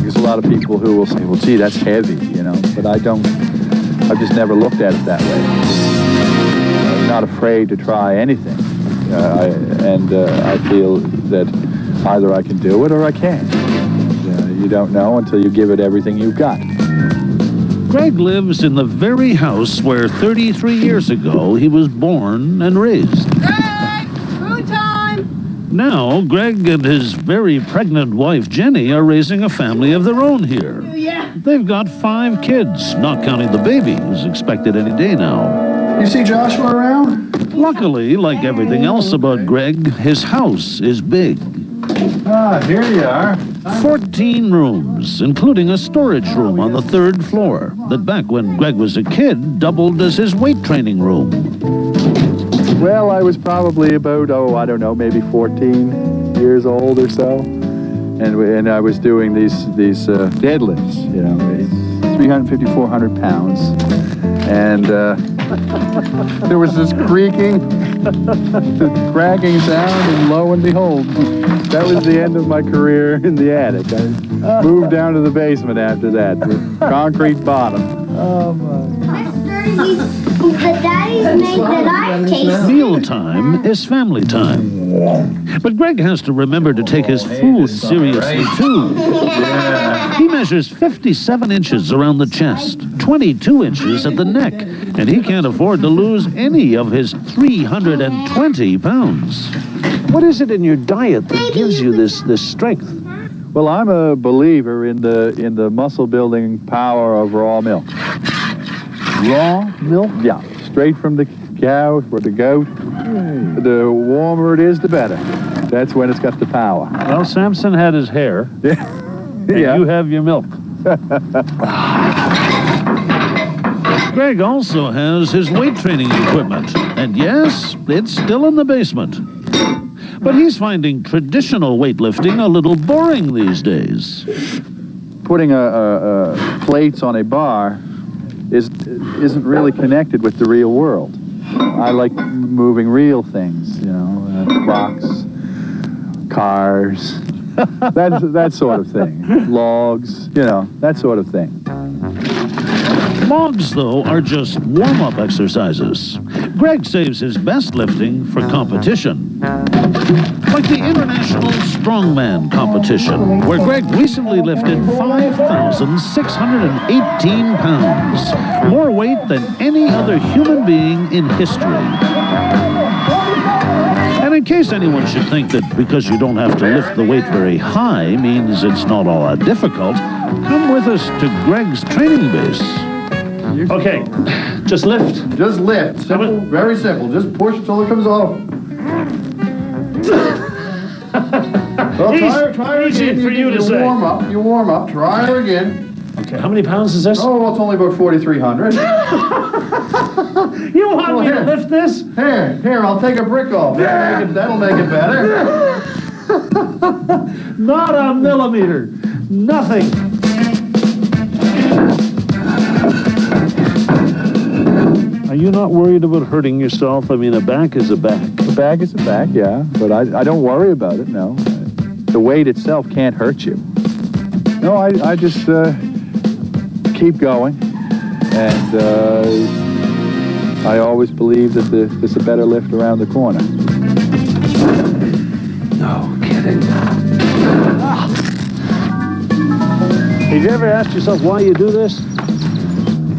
There's a lot of people who will say, well, gee, that's heavy, you know, but I've just never looked at it that way. I'm not afraid to try anything. I feel that either I can do it or I can't. You don't know until you give it everything you've got. Greg lives in the very house where 33 years ago he was born and raised. Greg! Food time! Now, Greg and his very pregnant wife, Jenny, are raising a family of their own here. Yeah. They've got 5 kids, not counting the baby, who's expected any day now. You see Joshua around? Luckily, like everything else about Greg, his house is big. Ah, here you are. 14 rooms, including a storage room on the 3rd floor that back when Greg was a kid doubled as his weight training room. Well, I was probably about, I don't know, maybe 14 years old or so. And I was doing these deadlifts, you know, 350, 400 pounds. And there was this creaking, cracking sound, and lo and behold, that was the end of my career in the attic. I moved down to the basement after that with concrete bottom. Oh, my. The daddy's made that I taste. Mealtime is family time. But Greg has to remember to take his food seriously, too. He measures 57 inches around the chest, 22 inches at the neck, and he can't afford to lose any of his 320 pounds. What is it in your diet that gives you this strength? Well, I'm a believer in the muscle building power of raw milk. Raw milk? Yeah, straight from the cow or the goat. The warmer it is, the better. That's when it's got the power. Well, Samson had his hair. Yeah. And you have your milk. Greg also has his weight training equipment. And yes, it's still in the basement. But he's finding traditional weightlifting a little boring these days. Putting plates on a bar isn't really connected with the real world. I like moving real things, you know, clocks, cars, that sort of thing. Logs, you know, that sort of thing. Logs, though, are just warm-up exercises. Greg saves his best lifting for competition. Like the International Strongman competition, where Greg recently lifted 5,618 pounds, more weight than any other human being in history. And in case anyone should think that because you don't have to lift the weight very high means it's not all that difficult, come with us to Greg's training base. Okay, just lift. Just lift. Simple, very simple. Just push until it comes off. Well, try her easy again. for you to say. You warm up. Try her again. Okay, how many pounds is this? Oh, well, it's only about 4,300. You want me to lift this? Here, I'll take a brick off. That'll make it better. Not a millimeter. Nothing. Are you not worried about hurting yourself? I mean, a back is a back. A back is a back, yeah. But I don't worry about it, no. The weight itself can't hurt you. No, I just keep going. And I always believe that there's a better lift around the corner. No kidding. Have you ever asked yourself why you do this?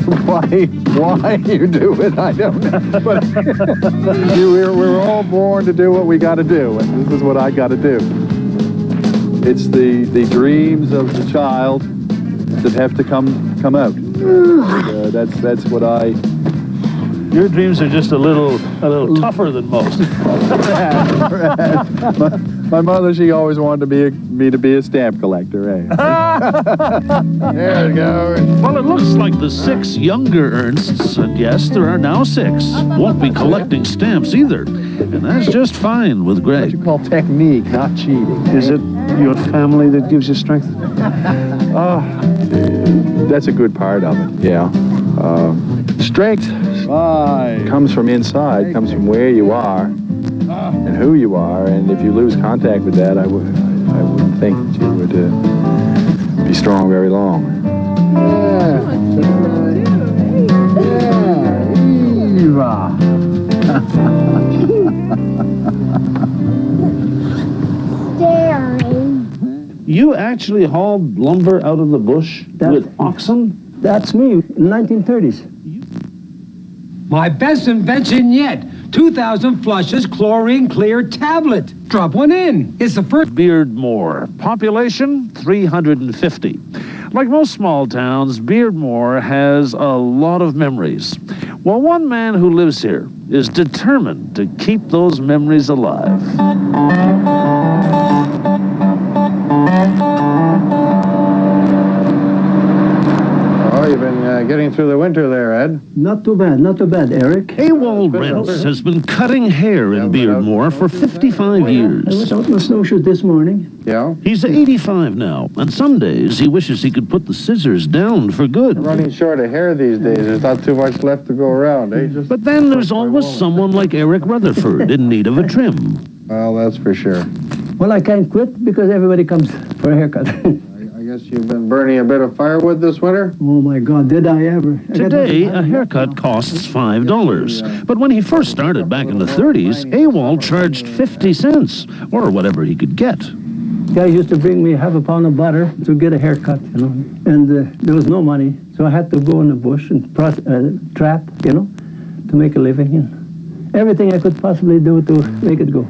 Why you do it, I don't know. But we're all born to do what we got to do, and this is what I got to do. It's the dreams of the child that have to come out. And, that's what I. Your dreams are just a little tougher than most. My mother, she always wanted me to be a stamp collector, eh? There we go. Well, it looks like the 6 younger Ernsts, and yes, there are now 6, won't be collecting stamps either. And that's just fine with What Greg. you call technique, not cheating. Is it your family that gives you strength? That's a good part of it, yeah. Strength comes from inside, comes from where you are and who you are. And if you lose contact with that, I wouldn't think that you would be strong. strong very long. Eva. Staring. You actually hauled lumber out of the bush with oxen? That's me, in 1930s. My best invention yet. 2,000 flushes chlorine clear tablet. Drop one in. It's the first. Beardmore. Population 350. Like most small towns, Beardmore has a lot of memories. Well, one man who lives here is determined to keep those memories alive. Oh, you've been getting through the winter there, Ed. Not too bad, Eric. Ewald Rents has been cutting hair in Beardmore for 55 I was years. out my snowshoes this morning. Yeah? He's 85 now, and some days he wishes he could put the scissors down for good. Running short of hair these days. There's not too much left to go around, eh? But then there's always someone like Eric Rutherford in need of a trim. Well, that's for sure. Well, I can't quit because everybody comes for a haircut. I guess you've been burning a bit of firewood this winter? Oh, my God, did I ever. Today, a haircut costs $5. But when he first started back in the 30s, Ewald charged 50 cents, or whatever he could get. Guys used to bring me half a pound of butter to get a haircut, you know. And there was no money, so I had to go in the bush and trap, you know, to make a living. And everything I could possibly do to make it go.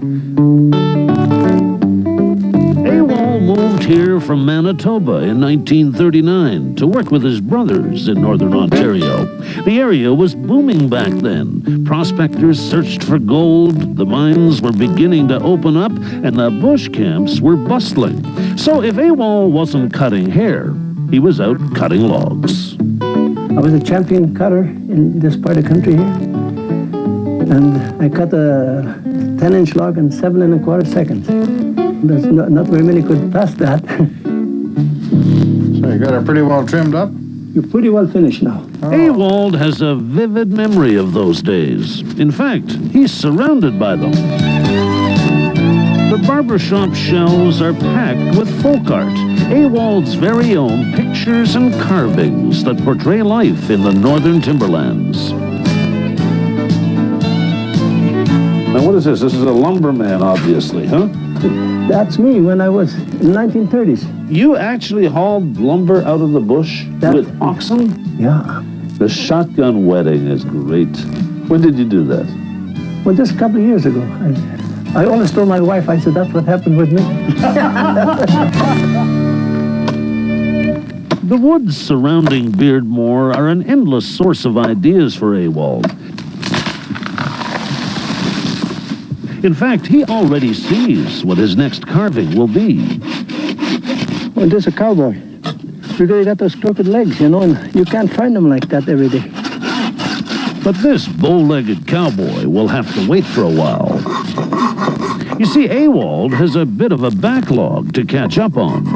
Ewald moved here from Manitoba in 1939 to work with his brothers in northern Ontario. The area was booming back then. Prospectors searched for gold, the mines were beginning to open up, and the bush camps were bustling. So if Ewald wasn't cutting hair, he was out cutting logs. I was a champion cutter in this part of the country here. And I cut a 10-inch log in 7 1/4 seconds. There's not very many could pass that. So you got it pretty well trimmed up? You're pretty well finished now. Ewald has a vivid memory of those days. In fact, he's surrounded by them. The barbershop shelves are packed with folk art, Ewald's very own pictures and carvings that portray life in the northern timberlands. Now, what is this? This is a lumberman, obviously, huh? That's me when I was in 1930s. You actually hauled lumber out of the bush with oxen? Yeah. The shotgun wedding is great. When did you do that? Well, just a couple of years ago. I always told my wife, I said, that's what happened with me. The woods surrounding Beardmore are an endless source of ideas for Ewald. In fact, he already sees what his next carving will be. Well, this is a cowboy. Because he got those crooked legs, you know, and you can't find them like that every day. But this bow-legged cowboy will have to wait for a while. You see, Ewald has a bit of a backlog to catch up on.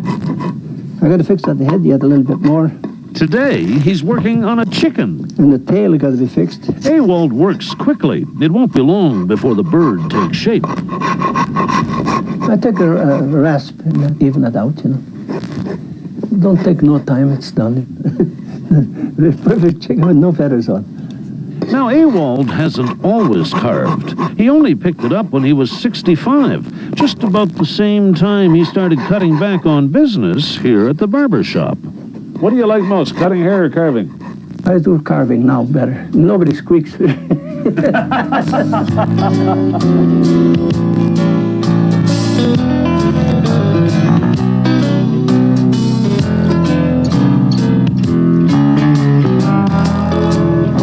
I got to fix that head yet a little bit more. Today, he's working on a chicken. And the tail got to be fixed. Ewald works quickly. It won't be long before the bird takes shape. I take a rasp and even it out, you know. Don't take no time, it's done. The perfect chicken with no feathers on. Now, Ewald hasn't always carved. He only picked it up when he was 65, just about the same time he started cutting back on business here at the barber shop. What do you like most, cutting hair or carving? I do carving now better. Nobody squeaks.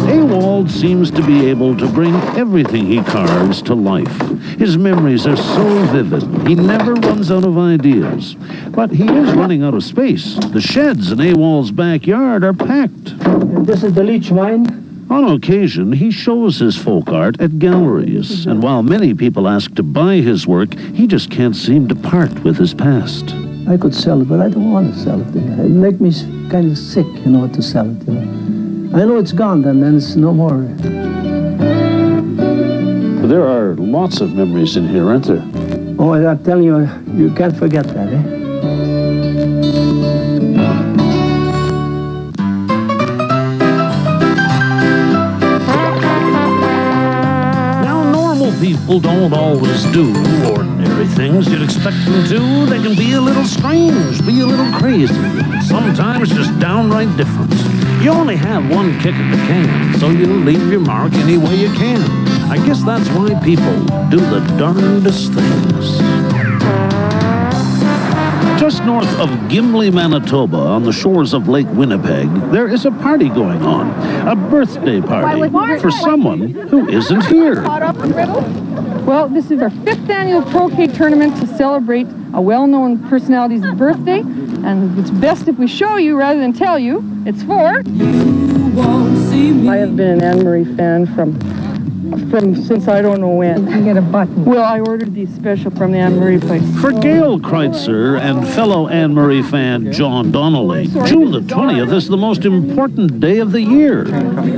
Ewald seems to be able to bring everything he carves to life. His memories are so vivid, he never runs out of ideas. But he is running out of space. The sheds in Ewald's backyard are packed. This is the leech mine. On occasion, he shows his folk art at galleries, and while many people ask to buy his work, he just can't seem to part with his past. I could sell it, but I don't want to sell it. It makes me kind of sick, you know, to sell it, you know. I know it's gone, and then it's no more. There are lots of memories in here, aren't there? Oh, I'm telling you, you can't forget that, eh? people don't always do ordinary things you'd expect them to. They can be a little strange, be a little crazy, sometimes just downright different. You only have one kick at the can, so you leave your mark any way you can. I guess that's why people do the darndest things. Just north of Gimli, Manitoba, on the shores of Lake Winnipeg, there is a party going on. A birthday party for someone who isn't here. Well, this is our 5th annual croquet tournament to celebrate a well-known personality's birthday, and it's best if we show you rather than tell you. It's for... I have been an Anne-Marie fan from since I don't know when. You get a button. Well, I ordered these special from the Anne-Marie place. For Gail Kreitzer and fellow Anne-Marie fan John Donnelly, June the 20th is the most important day of the year.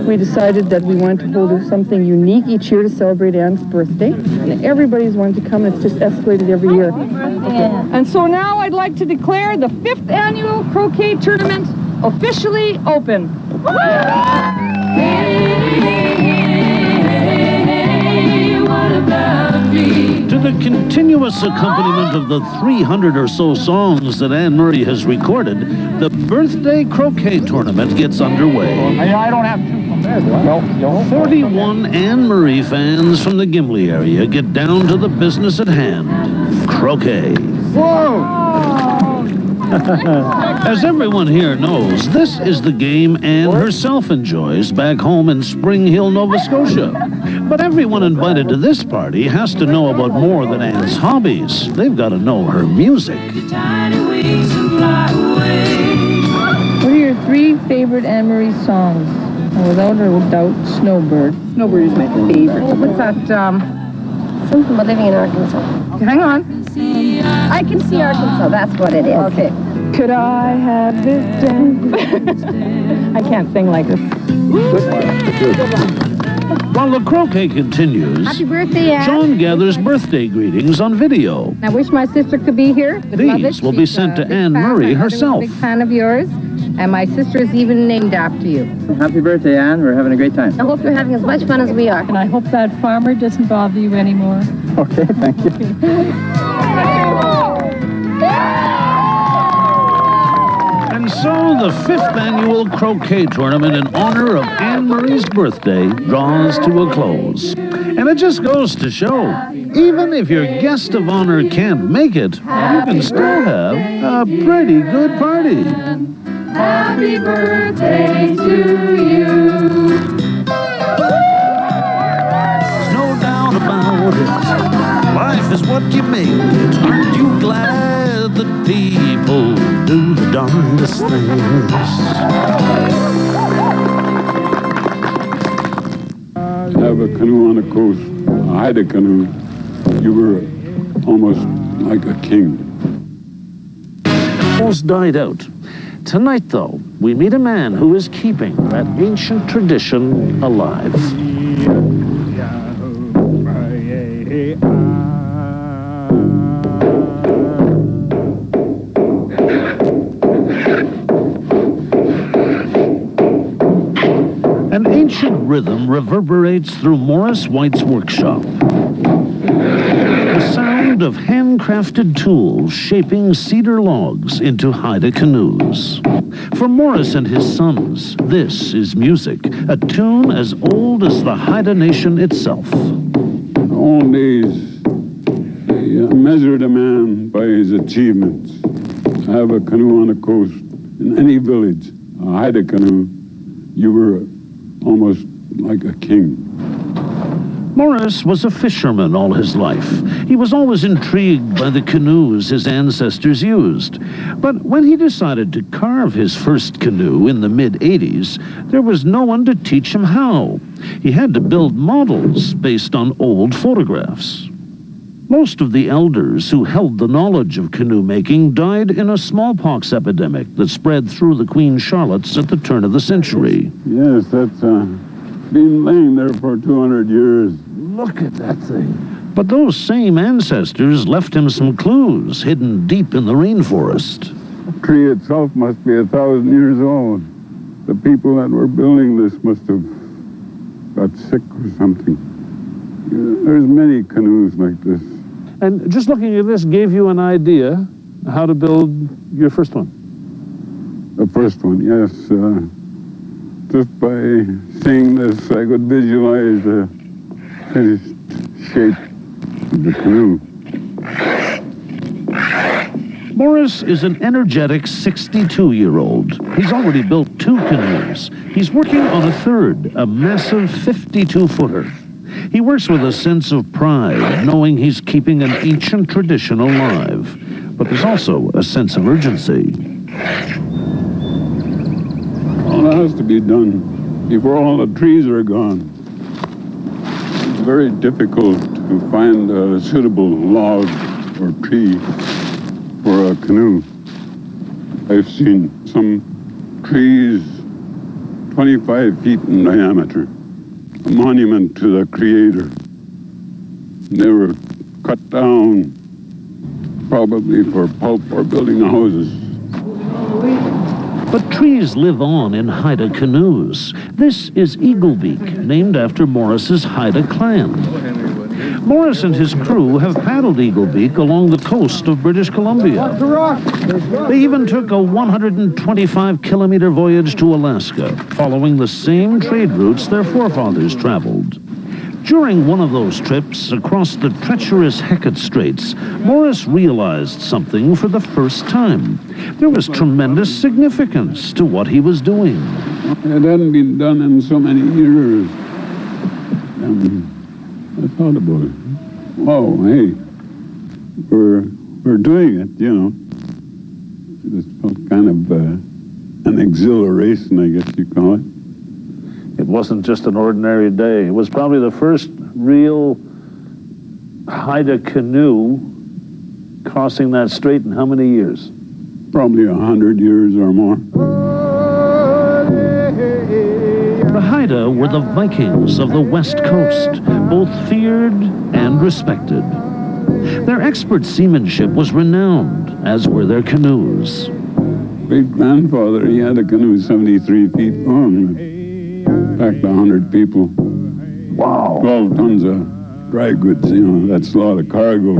We decided that we wanted to hold something unique each year to celebrate Anne's birthday. And everybody's wanted to come, and it's just escalated every year. Okay. And so now I'd like to declare the 5th annual croquet tournament officially open. To the continuous accompaniment of the 300 or so songs that Anne-Marie has recorded, the birthday croquet tournament gets underway. I don't have to. 41 Anne-Marie fans from the Gimli area get down to the business at hand, croquet. Whoa! As everyone here knows, this is the game Anne herself enjoys back home in Spring Hill, Nova Scotia. But everyone invited to this party has to know about more than Anne's hobbies. They've got to know her music. What are your 3 favorite Anne-Marie songs? And without a doubt, Snowbird. Snowbird is my favorite. What's that? Something about living in Arkansas. Hang on. I can see Arkansas. That's what it is. Okay. Could I have this dance? I can't sing like this. While the croquet continues, Happy birthday, Anne. John gathers birthday greetings on video. I wish my sister could be here. Would love it. These will be She's sent a to big Anne fan. Murray My mother was herself. a big fan of yours, and my sister is even named after you. Happy birthday, Anne. We're having a great time. I hope you're having as much fun as we are. And I hope that farmer doesn't bother you anymore. Okay, thank you. And so the 5th annual croquet tournament in honor of Anne-Marie's birthday draws to a close. And it just goes to show, even if your guest of honor can't make it, you can still have a pretty good party. Happy birthday to you. There's no doubt about it. Life is what you make it. Aren't you glad that people do the darndest things? Have a canoe on the coast. I had a canoe. You were almost like a king. Almost died out. Tonight, though, we meet a man who is keeping that ancient tradition alive. An ancient rhythm reverberates through Morris White's workshop. The sound of handcrafted tools shaping cedar logs into Haida canoes. For Morris and his sons, this is music, a tune as old as the Haida Nation itself. In the old days, they measured a man by his achievements. I have a canoe on the coast. In any village, a Haida canoe, you were almost like a king. Morris was a fisherman all his life. He was always intrigued by the canoes his ancestors used. But when he decided to carve his first canoe in the mid-'80s, there was no one to teach him how. He had to build models based on old photographs. Most of the elders who held the knowledge of canoe making died in a smallpox epidemic that spread through the Queen Charlottes at the turn of the century. Yes, that's been laying there for 200 years. Look at that thing. But those same ancestors left him some clues hidden deep in the rainforest. The tree itself must be 1,000 years old. The people that were building this must have got sick or something. There's many canoes like this. And just looking at this gave you an idea how to build your first one? The first one, yes. Just by seeing this, I could visualize the finished shape of the canoe. Morris is an energetic 62-year-old. He's already built 2 canoes. He's working on a third, a massive 52-footer. He works with a sense of pride, knowing he's keeping an ancient tradition alive. But there's also a sense of urgency. All that has to be done before all the trees are gone. It's very difficult to find a suitable log or tree for a canoe. I've seen some trees 25 feet in diameter, a monument to the Creator. They were cut down probably for pulp or building houses. But trees live on in Haida canoes. This is Eagle Beak, named after Morris's Haida clan. Morris and his crew have paddled Eagle Beak along the coast of British Columbia. They even took a 125-kilometer voyage to Alaska, following the same trade routes their forefathers traveled. During one of those trips across the treacherous Hecate Straits, Morris realized something for the first time. There was tremendous significance to what he was doing. It hadn't been done in so many years. I thought about it. Wow, hey, we're doing it, you know. It felt kind of an exhilaration, I guess you call it. It wasn't just an ordinary day. It was probably the first real Haida canoe crossing that strait in how many years? Probably 100 years or more. The Haida were the Vikings of the West Coast, both feared and respected. Their expert seamanship was renowned, as were their canoes. Great-grandfather, he had a canoe 73 feet long. Packed 100 people. Wow. 12 tons of dry goods, you know, that's a lot of cargo.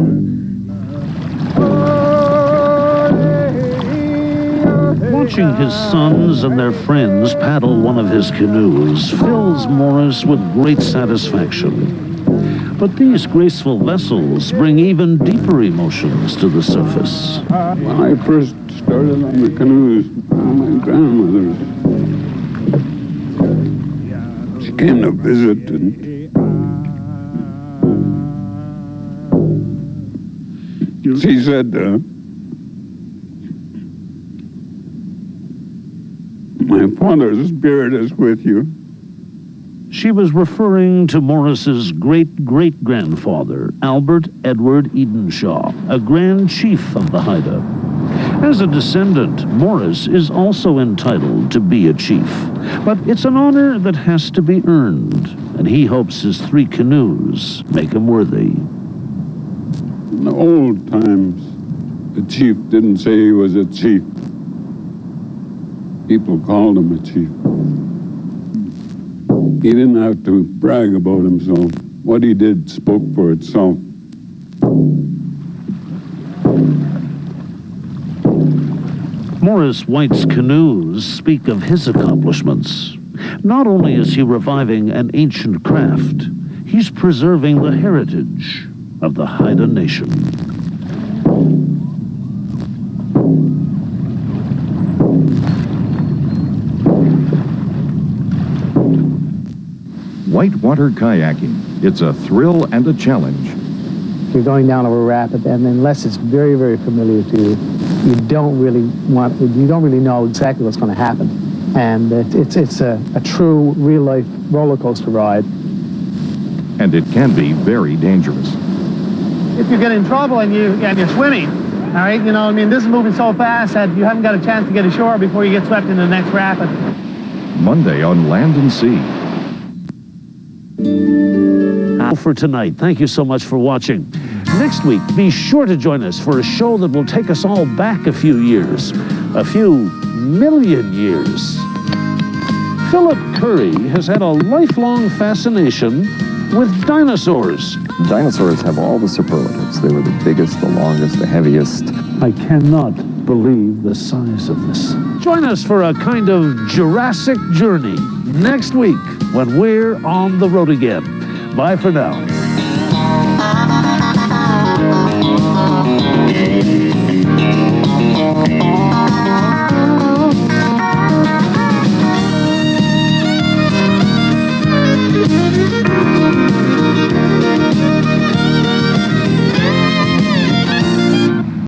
Watching his sons and their friends paddle one of his canoes fills Morris with great satisfaction. But these graceful vessels bring even deeper emotions to the surface. When I first started on the canoes, my grandmother, she came to visit, and she said, my father's spirit is with you. She was referring to Morris's great-great-grandfather, Albert Edward Edenshaw, a Grand Chief of the Haida. As a descendant, Morris is also entitled to be a chief, but it's an honor that has to be earned, and he hopes his 3 canoes make him worthy. In the old times, the chief didn't say he was a chief. People called him a chief. He didn't have to brag about himself. What he did spoke for itself. Morris White's canoes speak of his accomplishments. Not only is he reviving an ancient craft, he's preserving the heritage of the Haida Nation. Whitewater kayaking. It's a thrill and a challenge. You're going down a rapid, and unless it's very, very familiar to you, you don't really know exactly what's going to happen. And it's a true real-life roller coaster ride. And it can be very dangerous. If you get in trouble and you're swimming, all right, you know, I mean, this is moving so fast that you haven't got a chance to get ashore before you get swept into the next rapid. Monday on Land and Sea. For tonight, thank you so much for watching. Next week, be sure to join us for a show that will take us all back a few years, a few million years. Philip Currie has had a lifelong fascination with dinosaurs. Dinosaurs have all the superlatives. They were the biggest, the longest, the heaviest. I cannot believe the size of this. Join us for a kind of Jurassic journey next week when we're on the road again. Bye for now.